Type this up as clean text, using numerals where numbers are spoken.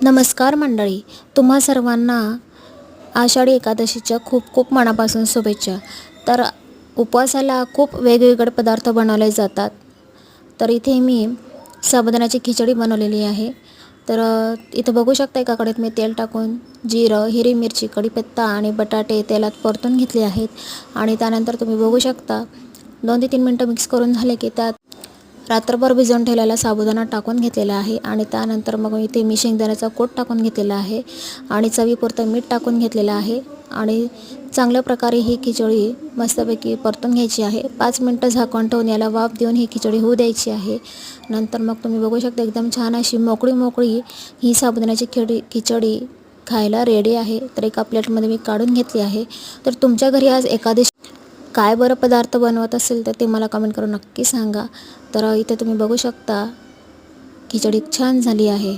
नमस्कार मंडळी, तुम्हा सर्वांना आषाढी एकादशीच्या खूप खूप मनापासून शुभेच्छा. तर उपवासाला खूप वेगवेगळे पदार्थ बनवले जातात. तर इथे मी साबुदाण्याची खिचडी बनवलेली आहे. तर इथं बघू शकता एका कढईत मी तेल टाकून जिरं, हिरवी मिरची, कढीपत्ता आणि बटाटे तेलात परतून घेतले आहेत. आणि त्यानंतर तुम्ही बघू शकता 2 ते 3 मिनटं मिक्स करून झाले की त्यात रात्रभर भिजवून ठेवलेला साबुदाणा टाकून घेतलेला आहे. आणि त्यानंतर मग इथे मी शेंगदाण्याचा कूट टाकून घेतलेला आहे आणि चवीपुरतं मीठ टाकून घेतलेलं आहे. आणि चांगल्या प्रकारे ही खिचडी मस्तपैकी परतून घ्यायची आहे. 5 मिनटं झाकण ठेवून याला वाफ देऊन ही खिचडी होऊ द्यायची आहे. नंतर मग तुम्ही बघू शकता एकदम छान अशी मोकळी मोकळी ही साबुदाण्याची खिचडी खायला रेडी आहे. तर एका प्लेटमध्ये मी काढून घेतली आहे. तर तुमच्या घरी आज एकादशी काय बरं पदार्थ बनवत असेल तर ते मला कमेंट करून नक्की सांगा. तर इथे तुम्ही बघू शकता खिचडी छान झाली आहे.